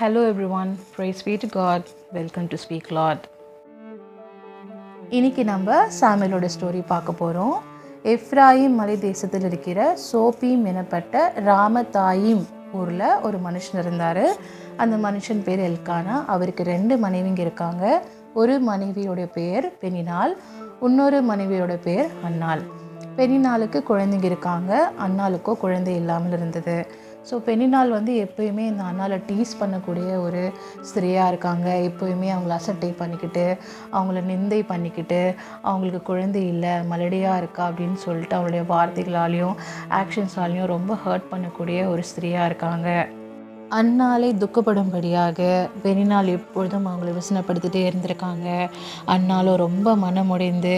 Hello everyone, praise be to God. Welcome to Speak Lord. இன்னைக்கு நம்ம சாமுவேலோட story பார்க்க போகிறோம். எப்ராயிம் மலை தேசத்தில் இருக்கிற சோப்பீம் எனப்பட்ட ராமதாயிம் ஊரில் ஒரு மனுஷன் இருந்தார். அந்த மனுஷன் பேர் எல்கானா. அவருக்கு 2 மனைவிங்க இருக்காங்க. ஒரு மனைவியோட பேர் பெனினாள், இன்னொரு மனைவியோட பேர் அன்னாள். பெனினாளுக்கு குழந்தைங்க இருக்காங்க, அன்னாளுக்கோ குழந்தை இல்லாமல் இருந்தது. ஸோ பெனினாள் எப்போயுமே இந்த அண்ணாவை டீஸ் பண்ணக்கூடிய ஒரு ஸ்திரியாக இருக்காங்க. எப்போயுமே அவங்கள அசட்டை பண்ணிக்கிட்டு, அவங்கள நிந்தை பண்ணிக்கிட்டு, அவங்களுக்கு குழந்தை இல்லை, மலடியாக இருக்கா அப்படின்னு சொல்லிட்டு அவங்களுடைய வார்த்தைகளாலையும் ஆக்ஷன்ஸாலையும் ரொம்ப ஹர்ட் பண்ணக்கூடிய ஒரு ஸ்திரியாக இருக்காங்க. அன்னாளை துக்கப்படும்படியாக பெனினாள் எப்பொழுதும் அவங்கள விசனப்படுத்திகிட்டே இருந்திருக்காங்க. அன்னாலும் ரொம்ப மனமுடைந்து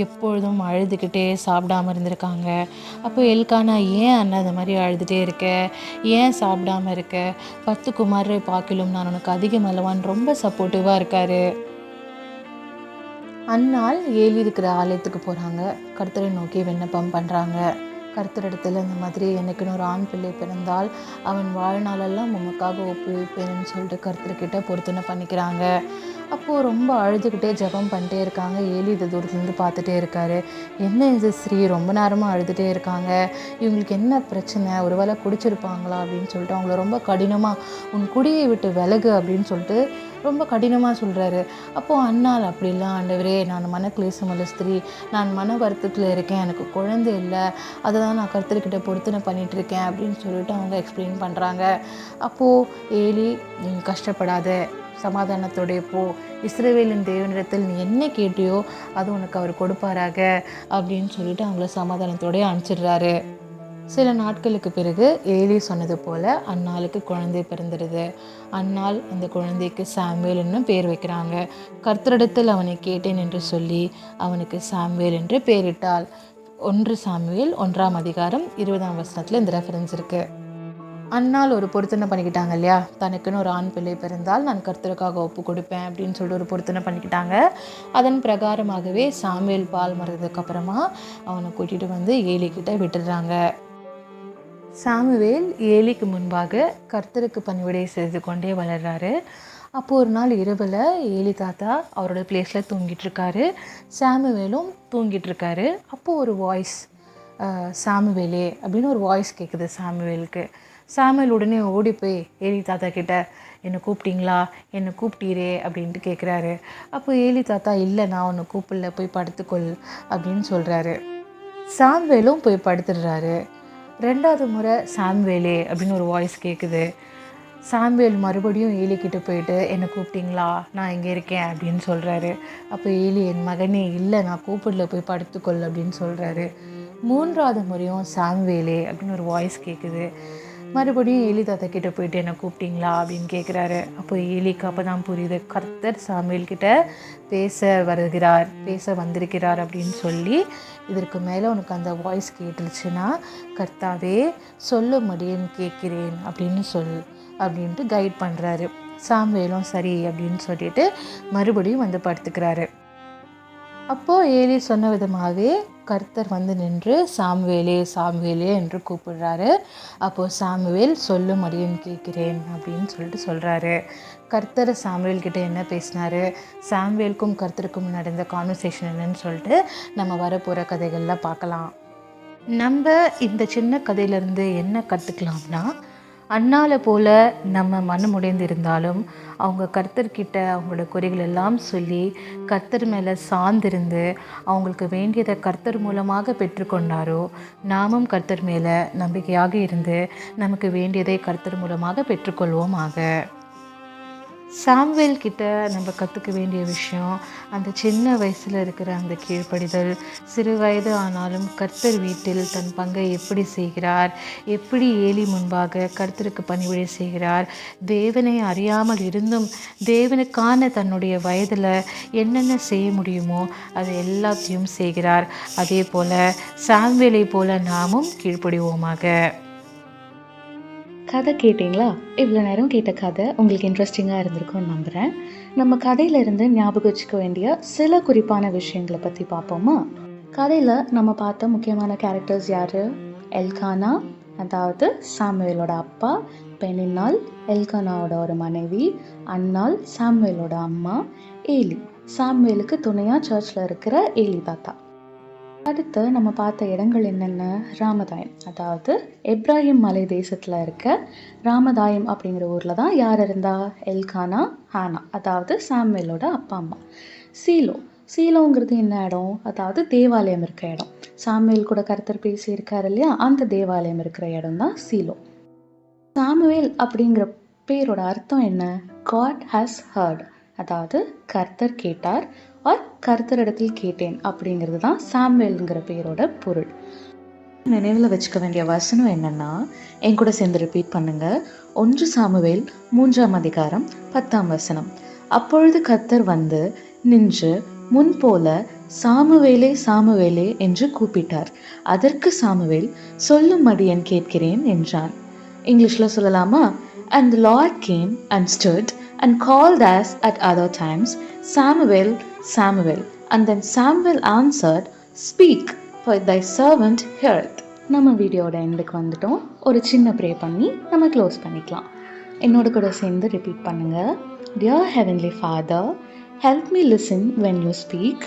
எப்பொழுதும் அழுதுகிட்டே சாப்பிடாமல் இருந்திருக்காங்க. அப்போ எல்கானா, ஏன் அண்ணா இந்த மாதிரி அழுதுகிட்டே இருக்க, ஏன் சாப்பிடாமல் இருக்க, 10 குமாரரை பார்க்கலும் நான் உனக்கு அதிகம் அல்லவான்னு ரொம்ப சப்போர்ட்டிவாக இருக்காரு. அன்னாள் ஏலி இருக்கிற ஆலயத்துக்கு போகிறாங்க. கர்த்தரை நோக்கி விண்ணப்பம் பண்ணுறாங்க. கர்த்தரிடத்தில் இந்த மாதிரி எனக்குன்னு ஒரு ஆண் பிள்ளை பிறந்தால் அவன் வாழ்நாளெல்லாம் உமக்காக ஒப்புவிப்பேன்னு சொல்லிட்டு கர்த்தர்கிட்ட பொருத்தனை பண்ணிக்கிறாங்க. அப்போது ரொம்ப அழுதுகிட்டே ஜெபம் பண்ணிட்டே இருக்காங்க. ஏலி இந்த தூரத்துலேருந்து பார்த்துட்டே இருக்காரு. என்ன இது ஸ்ரீ ரொம்ப நேரமாக அழுதுகிட்டே இருக்காங்க, இவங்களுக்கு என்ன பிரச்சனை, ஒரு வேளை குடிச்சிருப்பாங்களா அப்படின்னு சொல்லிட்டு அவங்கள ரொம்ப கடினமாக உன் குடியை விட்டு விலகு அப்படின்னு சொல்லிட்டு ரொம்ப கடினமாக சொல்கிறாரு. அப்போது அன்னாள், அப்படிலாம் ஆண்டவரே, நான் மனக்லேசமுள்ள ஸ்திரீ, நான் மன வருத்தத்தில் இருக்கேன், எனக்கு குழந்தை இல்லை, அதை தான் நான் கர்த்தர்கிட்ட பொருத்தனை பண்ணிகிட்ருக்கேன் அப்படின்னு சொல்லிட்டு அவங்க எக்ஸ்பிளைன் பண்ணுறாங்க. அப்போது ஏலி, நீ கஷ்டப்படாத, சமாதானத்தோடைய போ, இஸ்ரவேலின் தேவனிடத்தில் நீ என்ன கேட்டியோ அது உனக்கு அவர் கொடுப்பாராக அப்படின்னு சொல்லிட்டு அவங்கள சமாதானத்தோடய அனுப்பிச்சிடுறாரு. சில நாட்களுக்கு பிறகு ஏலி சொன்னது போல் அன்னாளுக்கு குழந்தை பிறந்துடுது. அன்னாள் அந்த குழந்தைக்கு சாமுவேல் என்னும் பேர் வைக்கிறாங்க. கர்த்தரிடத்தில் அவனை கேட்டேன் என்று சொல்லி அவனுக்கு சாமுவேல் என்று பெயரிட்டாள். 1 சாமுவேல் 1ஆம் அதிகாரம் 20ஆம் வசனத்தில் இந்த ரெஃபரன்ஸ் இருக்குது. அன்னாள் ஒரு பொருத்தனை பண்ணிக்கிட்டாங்க இல்லையா, தனக்குன்னு ஒரு ஆண் பிள்ளை பிறந்தால் நான் கர்த்தருக்காக ஒப்பு கொடுப்பேன் அப்படின்னு சொல்லிட்டு ஒரு பொருத்தனை பண்ணிக்கிட்டாங்க. அதன் பிரகாரமாகவே சாமுவேல் பால் மறந்ததுக்கப்புறமா அவனை கூட்டிகிட்டு ஏலிக்கிட்ட விட்டுடுறாங்க. சாமுவேல் ஏலிக்கு முன்பாக கர்த்தருக்கு பணிவிடை செய்து கொண்டே வளர்றாரு. அப்போது ஒரு நாள் இரவில் ஏலி தாத்தா அவரோட பிளேஸில் தூங்கிட்டுருக்காரு, சாமுவேலும் தூங்கிட்டுருக்காரு. அப்போது ஒரு வாய்ஸ், சாமுவேலே அப்படின்னு ஒரு வாய்ஸ் கேட்குது சாமுவேலுக்கு. சாமுவேல் உடனே ஓடி போய் ஏலி தாத்தா கிட்ட, என்னை கூப்பிட்டீங்களா, என்னை கூப்பிட்டீரே அப்படின்ட்டு கேட்குறாரு. அப்போ ஏலி தாத்தா, இல்லை நான் உன்னை கூப்பிடல, போய் படுத்துக்கொள் அப்படின்னு சொல்கிறாரு. சாமுவேலும் போய் படுத்துடுறாரு. 2வது முறை சாமுவேலே அப்படின்னு ஒரு வாய்ஸ் கேட்குது. சாமுவேல் மறுபடியும் ஏலிக்கிட்ட போயிட்டு, என்னை கூப்பிட்டீங்களா, நான் இங்கே இருக்கேன் அப்படின்னு சொல்கிறாரு. அப்போ ஏலி, என் மகனே, இல்லை நான் கூப்பிடல, போய் படுத்துக்கொள் அப்படின்னு சொல்கிறாரு. 3வது முறையும் சாமுவேலே அப்படின்னு ஒரு வாய்ஸ் கேட்குது. மறுபடியும் ஏலி தாத்தா கிட்ட போயிட்டு, என்னை கூப்பிட்டீங்களா அப்படின்னு கேட்குறாரு. அப்போ ஏலிக்கு அப்போ தான் புரியுது, கர்த்தர் சாமுவேல்கிட்ட பேச வந்திருக்கிறார் அப்படின்னு சொல்லி, இதற்கு மேலே உனக்கு அந்த வாய்ஸ் கேட்டுருச்சுன்னா கர்த்தாவே சொல்லும்படின்னு கேட்கிறேன் அப்படின்னு அப்படின்ட்டு கைட் பண்ணுறாரு. சாமுவேலும் சரி அப்படின்னு சொல்லிட்டு மறுபடியும் படுத்துக்கிறாரு. அப்போது ஏலி சொன்ன விதமாகவே கர்த்தர் நின்று சாமுவேலே சாமுவேலே என்று கூப்பிடுறாரு. அப்போது சாமுவேல் சொல்லும்படின்னு கேட்கிறேன் அப்படின்னு சொல்லிட்டு சொல்கிறாரு. கர்த்தர் சாமுவேல்கிட்ட என்ன பேசினாரு, சாமுவேலுக்கும் கர்த்தருக்கும் நடந்த கான்வர்சேஷன் என்னன்னு சொல்லிட்டு நம்ம வரப்போகிற கதைகளில் பார்க்கலாம். நம்ம இந்த சின்ன கதையிலேருந்து என்ன கற்றுக்கலாம்னா, அன்னால போல் நம்ம மனமுடைந்து இருந்தாலும் அவங்க கர்த்தர்கிட்ட அவங்களோட குறைகள் எல்லாம் சொல்லி கர்த்தர் மேலே சார்ந்திருந்து அவங்களுக்கு வேண்டியதை கர்த்தர் மூலமாக பெற்றுக்கொண்டாரோ, நாமும் கர்த்தர் மேலே நம்பிக்கையாக இருந்து நமக்கு வேண்டியதை கர்த்தர் மூலமாக பெற்றுக்கொள்வோமாக. சாமுவேல் கிட்ட நம்ம கற்றுக்க வேண்டிய விஷயம், அந்த சின்ன வயசில் இருக்கிற அந்த கீழ்ப்படிதல், சிறு வயது ஆனாலும் கர்த்தர் வீட்டில் தன் பங்கை எப்படி செய்கிறார், எப்படி ஏலி முன்பாக கர்த்தருக்கு பணிவிடை செய்கிறார், தேவனை அறியாமல் இருந்தும் தேவனுக்கான தன்னுடைய வயதில் என்னென்ன செய்ய முடியுமோ அது எல்லாத்தையும் செய்கிறார். அதே போல் சாமுவேலை போல நாமும் கீழ்ப்படிவோமாக. கதை கேட்டிங்களா? இவ்வளோ நேரம் கேட்ட கதை உங்களுக்கு இன்ட்ரெஸ்டிங்காக இருந்திருக்கும்னு நம்புகிறேன். நம்ம கதையிலேருந்து ஞாபகம் வச்சுக்க வேண்டிய சில குறிப்பான விஷயங்களை பற்றி பார்ப்போமா? கதையில் நம்ம பார்த்த முக்கியமான கேரக்டர்ஸ் யார்? எல்கானா, அதாவது சாமுவேலோட அப்பா, பெனினாள், எல்கானாவோட ஒரு மனைவி, அன்னாள் சாமுவேலோட அம்மா, ஏலி சாமுவேலுக்கு துணையாக சர்ச்சில் இருக்கிற ஏலி தாத்தா. அடுத்து நம்ம பார்த்த இடங்கள் என்னென்ன? ராமதாயம், அதாவது எப்ராஹிம் மலை தேசத்தில் இருக்க ராமதாயம் அப்படிங்கிற ஊரில் தான் யார் இருந்தா? எல்கானா, ஹானா, அதாவது சாமுவேலோட அப்பா அம்மா. சீலோ, சீலோங்கிறது என்ன இடம்? அதாவது தேவாலயம் இருக்க இடம். சாமுவேல் கூட கர்த்தர் பேசியிருக்காரு இல்லையா, அந்த தேவாலயம் இருக்கிற இடம் தான் சீலோ. சாமுவேல் அப்படிங்கிற பேரோட அர்த்தம் என்ன? காட் ஹாஸ் ஹர்ட், அதாவது கர்த்தர் கேட்டார் ஆர் கர்த்தரிடத்தில் கேட்டேன் அப்படிங்கிறது தான் சாமுவேல்ங்கிற பேரோட பொருள். நினைவில் வச்சுக்க வேண்டிய வசனம் என்னன்னா, என் கூட சேர்ந்து ரிப்பீட் பண்ணுங்க. 1 சாமுவேல் 3ஆம் அதிகாரம் 10ஆம் வசனம். அப்பொழுது கர்த்தர் வந்து நின்று முன்போல சாமுவேலே சாமுவேலே என்று கூப்பிட்டார். அதற்கு சாமுவேல், சொல்லும் அடியேன் கேட்கிறேன் என்றான். இங்கிலீஷில் சொல்லலாமா? And the Lord came and stood and called as at other times, Samuel, Samuel. And then Samuel answered, Speak, for thy servant heareth. நம்ம வீடியோட எண்டுக்கு வந்துட்டோம். ஒரு சின்ன ப்ரே பண்ணி நம்ம க்ளோஸ் பண்ணிக்கலாம். என்னோட கூட சேர்ந்து ரிப்பீட் பண்ணுங்க. Dear Heavenly Father, help me listen when you speak.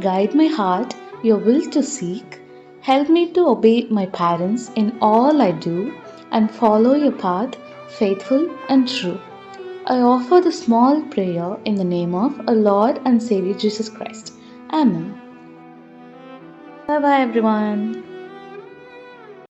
Guide my heart, your will to seek. Help me to obey my parents in all I do and follow your path, faithful and true. I offer the small prayer in the name of our Lord and Savior Jesus Christ. Amen. Bye bye everyone.